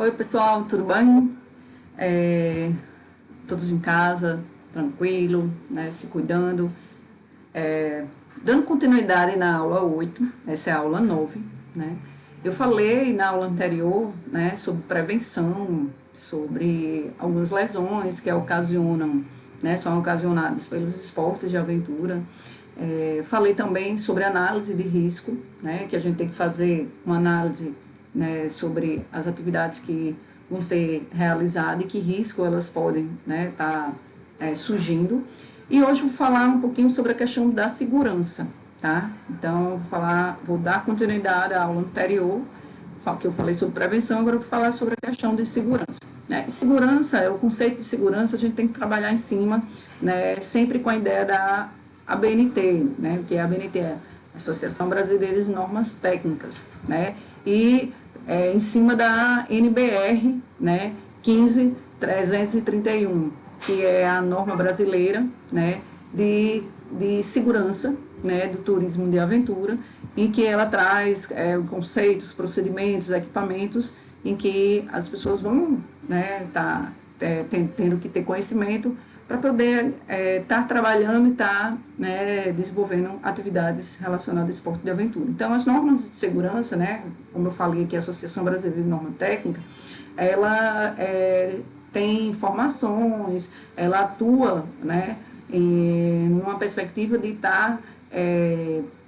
Oi, pessoal, tudo bem? Todos em casa, tranquilo, né, se cuidando. Dando continuidade na aula 8, essa é a aula 9, né? Eu falei na aula anterior, né, sobre prevenção, sobre algumas lesões que ocasionam, né, são ocasionadas pelos esportes de aventura. Falei também sobre análise de risco, né, que a gente tem que fazer uma análise, né, sobre as atividades que vão ser realizadas e que risco elas podem, né, tá, surgindo. E hoje vou falar um pouquinho sobre a questão da segurança, tá? Então, vou dar continuidade à aula anterior, que eu falei sobre prevenção, agora eu vou falar sobre a questão de segurança. Né? Segurança, o conceito de segurança, a gente tem que trabalhar em cima, né, sempre com a ideia da ABNT, né, o que é a ABNT? É a Associação Brasileira de Normas Técnicas, né, e em cima da NBR, né, 15331, que é a norma brasileira, né, de segurança, né, do turismo de aventura, em que ela traz conceitos, procedimentos, equipamentos, em que as pessoas vão, né, tendo que ter conhecimento para poder estar trabalhando e estar, né, desenvolvendo atividades relacionadas ao esporte de aventura. Então, as normas de segurança, né, como eu falei aqui, a Associação Brasileira de Norma Técnica, ela tem informações, ela atua, né, numa perspectiva de estar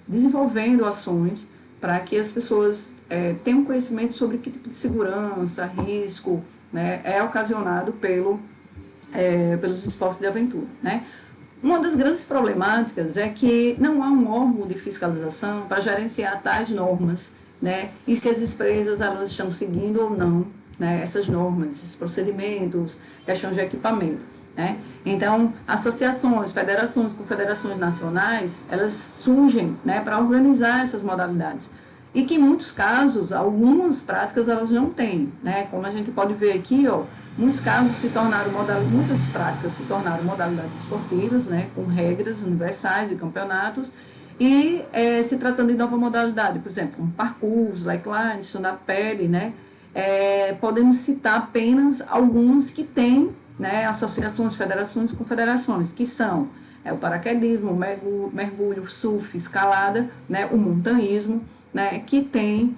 desenvolvendo ações para que as pessoas tenham conhecimento sobre que tipo de segurança, risco, né, é ocasionado pelos esportes de aventura, né? Uma das grandes problemáticas é que não há um órgão de fiscalização para gerenciar tais normas, né? E se as empresas elas estão seguindo ou não, né, essas normas, esses procedimentos, questão de equipamento, né? Então, associações, federações, confederações nacionais, elas surgem, né, para organizar essas modalidades. E que em muitos casos, algumas práticas elas não têm, né? Como a gente pode ver aqui, ó, muitas práticas se tornaram modalidades esportivas, né, com regras universais e campeonatos, e se tratando de nova modalidade, por exemplo, como parkour, slackline, stand-up, né, podemos citar apenas algumas que têm, né, associações, federações e confederações, que são o paraquedismo, o mergulho, surf, escalada, né, o montanhismo, né, que tem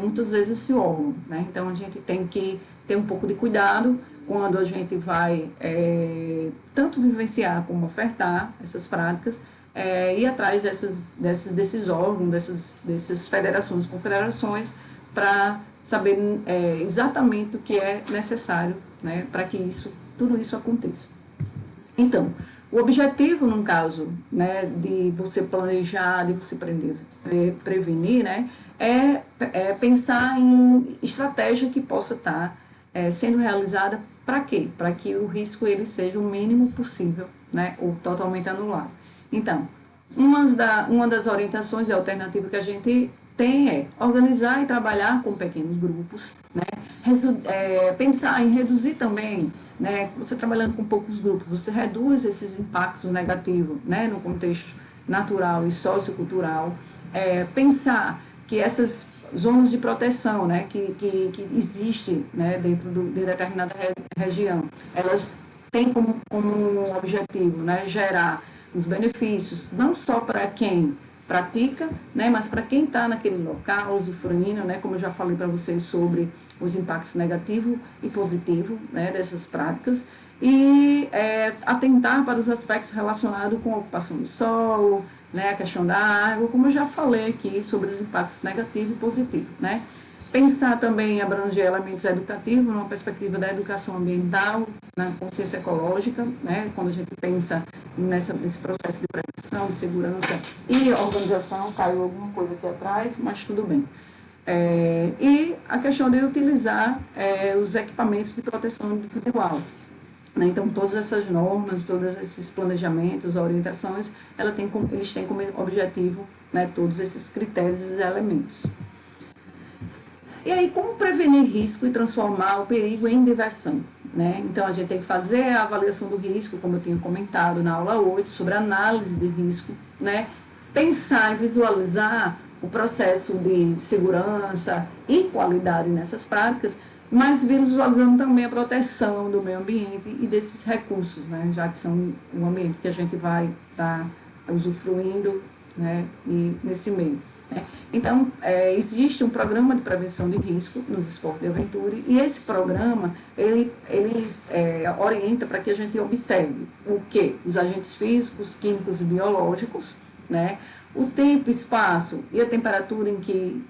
muitas vezes esse órgão, né? Então a gente tem que ter um pouco de cuidado quando a gente vai tanto vivenciar como ofertar essas práticas, ir atrás desses órgãos, dessas federações, confederações, para saber exatamente o que é necessário, né, para que tudo isso aconteça. Então, o objetivo, no caso, né, de você planejar, de você prevenir, né, é pensar em estratégia que possa estar sendo realizada para quê? Para que o risco ele seja o mínimo possível, né, ou totalmente anulado. Então, uma das orientações e alternativas que a gente tem é organizar e trabalhar com pequenos grupos, né, pensar em reduzir também, né, você trabalhando com poucos grupos, você reduz esses impactos negativos, né, no contexto natural e sociocultural, pensar que essas zonas de proteção, né, que existe, né, dentro de determinada região, elas têm como objetivo, né, gerar os benefícios, não só para quem pratica, né, mas para quem está naquele local, usufruindo, né, como eu já falei para vocês sobre os impactos negativos e positivos, né, dessas práticas, e atentar para os aspectos relacionados com a ocupação do solo, né, a questão da água, como eu já falei aqui sobre os impactos negativos e positivos, né. Pensar também em abranger elementos educativos, numa perspectiva da educação ambiental, na consciência ecológica, né, quando a gente pensa nesse processo de prevenção, de segurança e organização, caiu alguma coisa aqui atrás, mas tudo bem. E a questão de utilizar os equipamentos de proteção individual. Né? Então, todas essas normas, todos esses planejamentos, orientações, eles têm como objetivo, né, todos esses critérios e elementos. E aí, como prevenir risco e transformar o perigo em diversão? Né? Então, a gente tem que fazer a avaliação do risco, como eu tinha comentado na aula 8, sobre análise de risco, né? Pensar e visualizar o processo de segurança e qualidade nessas práticas, mas visualizando também a proteção do meio ambiente e desses recursos, né, já que são um ambiente que a gente vai estar usufruindo, né, e nesse meio. Né. Então, existe um programa de prevenção de risco nos esportes de aventura e esse programa, ele orienta para que a gente observe o quê? Os agentes físicos, químicos e biológicos, né, o tempo, espaço e a temperatura em que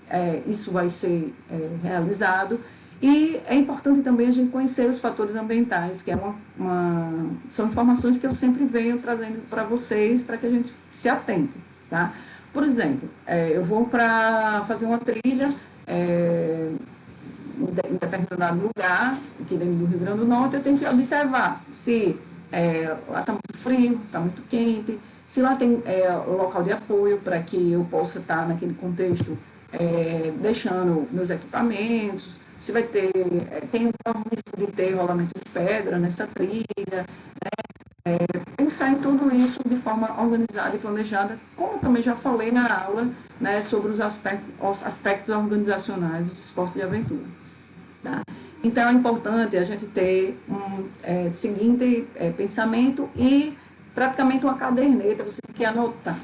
isso vai ser realizado. E é importante também a gente conhecer os fatores ambientais, que são informações que eu sempre venho trazendo para vocês, para que a gente se atente, tá? Por exemplo, eu vou para fazer uma trilha em determinado lugar, aqui dentro do Rio Grande do Norte, eu tenho que observar se lá está muito frio, está muito quente, se lá tem local de apoio para que eu possa estar naquele contexto deixando meus equipamentos, se vai ter, tem um risco de ter rolamento de pedra nessa trilha, pensar em tudo isso de forma organizada e planejada, como também já falei na aula, né, sobre os aspectos organizacionais dos esportes de aventura. Tá? Então é importante a gente ter um seguinte pensamento e praticamente uma caderneta, você tem que anotar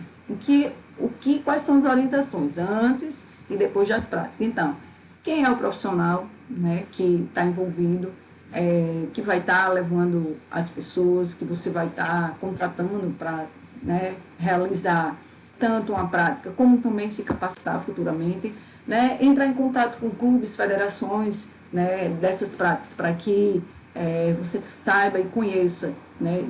quais são as orientações antes e depois das práticas. Então, quem é o profissional, né, que está envolvido, que vai estar levando as pessoas, que você vai estar contratando para, né, realizar tanto uma prática como também se capacitar futuramente, né, entrar em contato com clubes, federações, né, dessas práticas para que você saiba e conheça, né,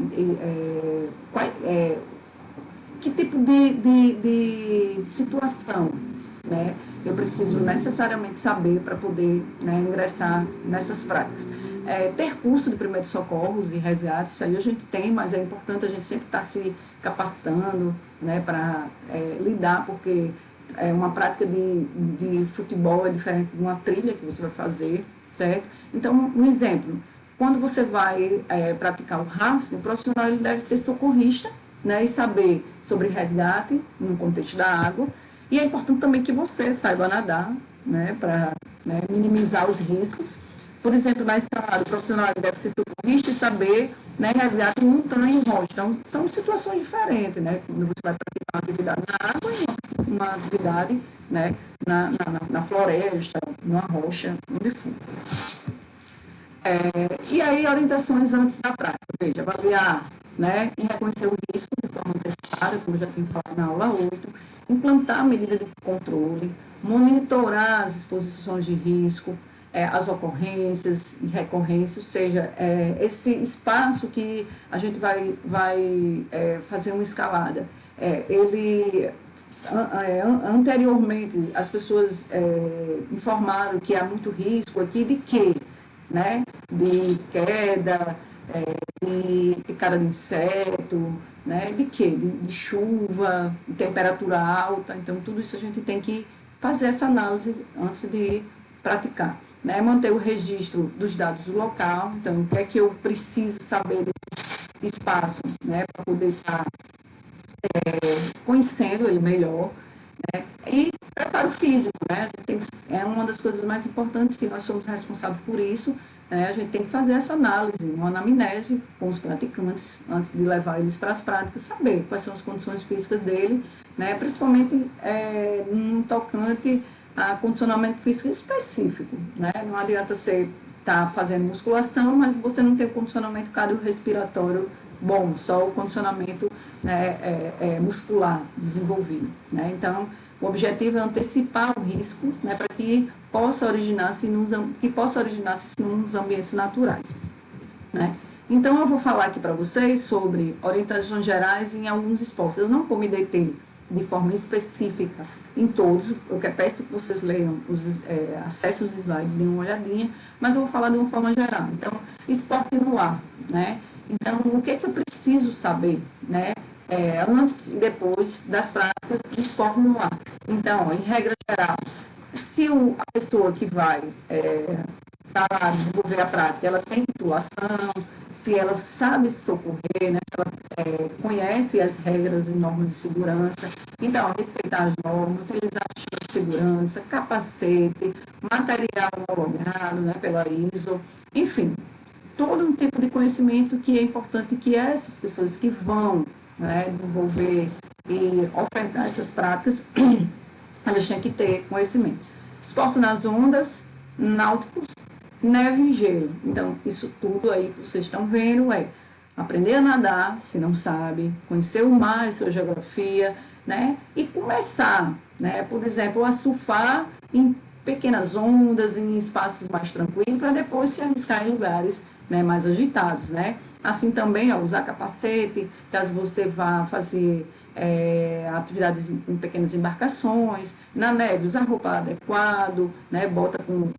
que tipo de situação, né, eu preciso necessariamente saber para poder, né, ingressar nessas práticas. Ter curso de primeiros socorros e resgates, isso aí a gente tem, mas é importante a gente sempre estar se capacitando, né, para lidar, porque uma prática de futebol é diferente de uma trilha que você vai fazer, certo? Então, um exemplo, quando você vai praticar o rafting, o profissional ele deve ser socorrista, né, e saber sobre resgate no contexto da água. E é importante também que você saiba nadar, né, para, né, minimizar os riscos. Por exemplo, na escalada, o profissional deve ser socorrista e saber, né, resgate em montanha e em rocha. Então, são situações diferentes, né, quando você vai praticar uma atividade na água e uma atividade, né, na floresta, numa rocha, onde for. E aí, orientações antes da prática. Veja, avaliar, né, e reconhecer o risco de forma antecipada, como eu já tinha falado na aula 8, implantar a medida de controle, monitorar as exposições de risco, as ocorrências e recorrências, ou seja, esse espaço que a gente vai fazer uma escalada. Anteriormente, as pessoas informaram que há muito risco aqui de quê? Né? De queda, de picada de inseto, né? De quê? De chuva, de temperatura alta. Então, tudo isso a gente tem que fazer essa análise antes de praticar. Né? Manter o registro dos dados do local. Então, o que é que eu preciso saber desse espaço, né? Para poder estar conhecendo ele melhor. Né? E preparo físico, né? É uma das coisas mais importantes, que nós somos responsáveis por isso, né? A gente tem que fazer essa análise, uma anamnese com os praticantes, antes de levar eles para as práticas, saber quais são as condições físicas dele, né? Principalmente no tocante a condicionamento físico específico, né? Não adianta você estar fazendo musculação, mas você não tem o condicionamento cardiorrespiratório bom, só o condicionamento, né, muscular desenvolvido. Né? Então, o objetivo é antecipar o risco, né, para que possa originar-se nos ambientes naturais. Né? Então, eu vou falar aqui para vocês sobre orientações gerais em alguns esportes. Eu não vou me deter de forma específica em todos, eu peço que vocês leiam, acessem os slides, deem uma olhadinha, mas eu vou falar de uma forma geral. Então, esporte no ar, né? Então, o que é que eu preciso saber, né? Antes e depois das práticas de esporte no ar. Então, em regra geral, se a pessoa que vai desenvolver a prática, ela tem titulação, se ela sabe se socorrer, né, se ela conhece as regras e normas de segurança. Então, respeitar as normas, utilizar sistema de segurança, capacete, material homologado, né, pela ISO, enfim, todo um tipo de conhecimento que é importante que essas pessoas que vão, né, desenvolver e ofertar essas práticas, elas têm que ter conhecimento. Esporte nas ondas, náuticos, neve e gelo. Então, isso tudo aí que vocês estão vendo é aprender a nadar, se não sabe, conhecer o mar e sua geografia, né? E começar, né? Por exemplo, a surfar em pequenas ondas, em espaços mais tranquilos, para depois se arriscar em lugares, né, mais agitados, né? Assim também, ó, usar capacete, caso você vá fazer atividades em pequenas embarcações, na neve, usar roupa adequado, né? Bota com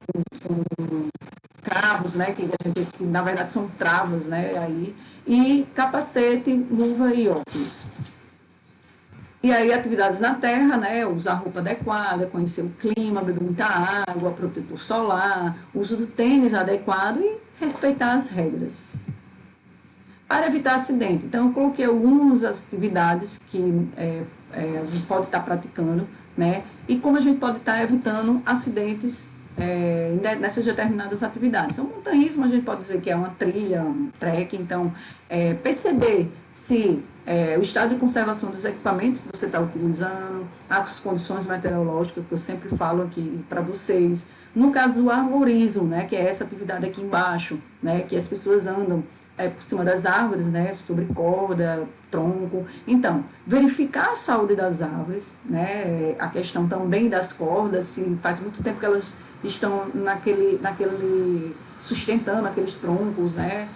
cravos, né, que na verdade são travas, né, aí, e capacete, luva e óculos. E aí, atividades na terra, né, usar roupa adequada, conhecer o clima, beber muita água, protetor solar, uso do tênis adequado e respeitar as regras. Para evitar acidente, então eu coloquei algumas atividades que a gente pode estar praticando, né, e como a gente pode estar evitando acidentes nessas determinadas atividades. O montanhismo a gente pode dizer que é uma trilha, um trek, então perceber se o estado de conservação dos equipamentos que você está utilizando, as condições meteorológicas que eu sempre falo aqui para vocês. No caso do arborismo, né, que é essa atividade aqui embaixo, né, que as pessoas andam por cima das árvores, né, sobre corda, tronco. Então, verificar a saúde das árvores, né, a questão também das cordas, se faz muito tempo que elas estão sustentando aqueles troncos, né,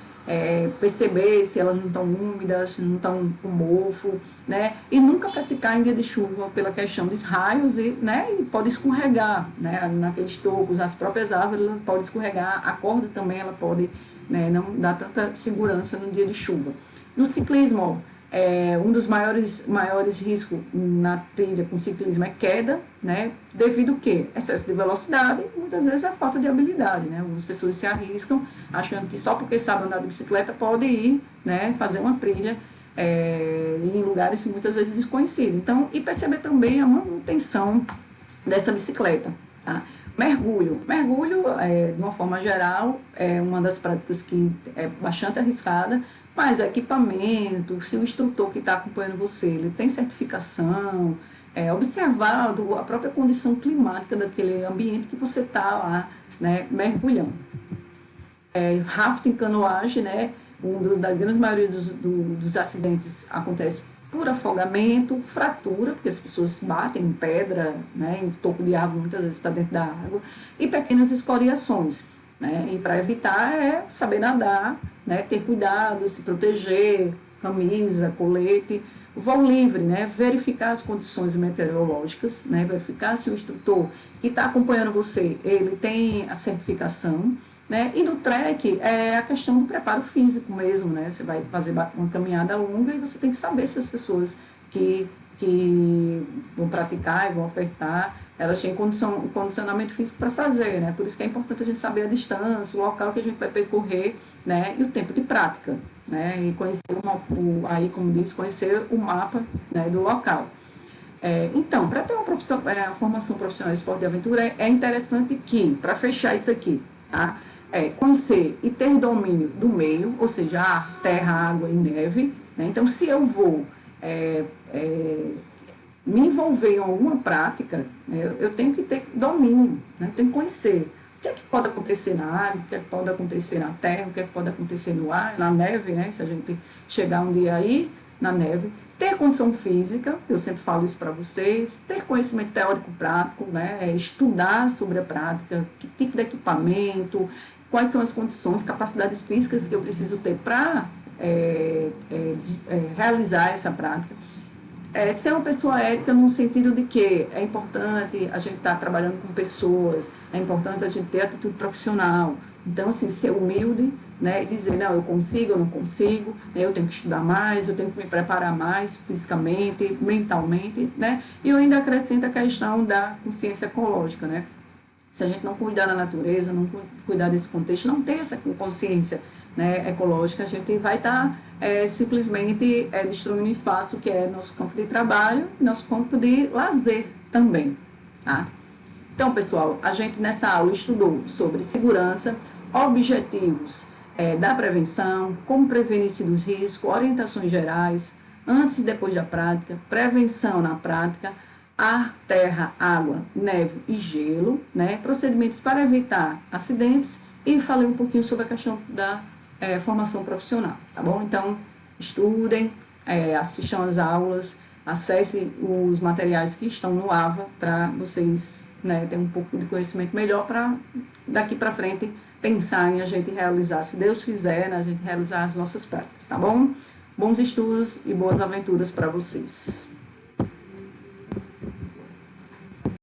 perceber se elas não estão úmidas, se não estão com mofo, né, e nunca praticar em dia de chuva pela questão dos raios e pode escorregar, né, naqueles tocos, as próprias árvores elas podem escorregar, a corda também ela pode, né, não dá tanta segurança no dia de chuva. No ciclismo, um dos maiores riscos na trilha com ciclismo é queda, né, devido ao quê? Excesso de velocidade e muitas vezes a falta de habilidade, né, algumas pessoas se arriscam achando que só porque sabe andar de bicicleta pode ir, né, fazer uma trilha em lugares muitas vezes desconhecidos. Então, e perceber também a manutenção dessa bicicleta, tá? Mergulho, de uma forma geral, é uma das práticas que é bastante arriscada, mas o equipamento, se o instrutor que está acompanhando você, ele tem certificação, observar a própria condição climática daquele ambiente que você está lá, né, mergulhando. Rafting, canoagem, né, da grande maioria dos acidentes acontece por afogamento, fratura, porque as pessoas batem em pedra, né, em topo de árvore, muitas vezes está dentro da água, e pequenas escoriações. Né? E para evitar é saber nadar, né, ter cuidado, se proteger, camisa, colete, voo livre, né, verificar as condições meteorológicas, né, verificar se o instrutor que está acompanhando você, ele tem a certificação, né, e no trek é a questão do preparo físico mesmo, né, você vai fazer uma caminhada longa e você tem que saber se as pessoas que vão praticar e vão ofertar, elas têm condicionamento físico para fazer, né? Por isso que é importante a gente saber a distância, o local que a gente vai percorrer, né? E o tempo de prática, né? E conhecer aí, como diz, conhecer o mapa, né, do local. Então, para ter uma formação profissional de esporte de aventura, é interessante que, para fechar isso aqui, tá? Conhecer e ter domínio do meio, ou seja, ar, terra, água e neve, né? Então, se eu vou me envolver em alguma prática, né, eu tenho que ter domínio, né, eu tenho que conhecer o que é que pode acontecer na água, o que é que pode acontecer na terra, o que é que pode acontecer no ar, na neve, né, se a gente chegar um dia aí na neve, ter condição física, eu sempre falo isso para vocês, ter conhecimento teórico prático, né, estudar sobre a prática, que tipo de equipamento, quais são as condições, capacidades físicas que eu preciso ter para realizar essa prática. Ser uma pessoa ética no sentido de que é importante a gente estar trabalhando com pessoas, é importante a gente ter atitude profissional. Então, assim, ser humilde, né, e dizer, não, eu consigo, eu não consigo, eu tenho que estudar mais, eu tenho que me preparar mais fisicamente, mentalmente, né, e eu ainda acrescento a questão da consciência ecológica, né. Se a gente não cuidar da natureza, não cuidar desse contexto, não ter essa consciência, né, ecológica, a gente vai estar simplesmente destruindo o espaço que é nosso campo de trabalho, nosso campo de lazer também, tá? Então, pessoal, a gente nessa aula estudou sobre segurança, objetivos da prevenção, como prevenir-se dos riscos, orientações gerais, antes e depois da prática, prevenção na prática, ar, terra, água, neve e gelo, né? Procedimentos para evitar acidentes e falei um pouquinho sobre a questão da formação profissional, tá bom? Então, estudem, assistam às aulas, acessem os materiais que estão no AVA para vocês, né, terem um pouco de conhecimento melhor para daqui para frente pensar em a gente realizar, se Deus quiser, né, a gente realizar as nossas práticas, tá bom? Bons estudos e boas aventuras para vocês.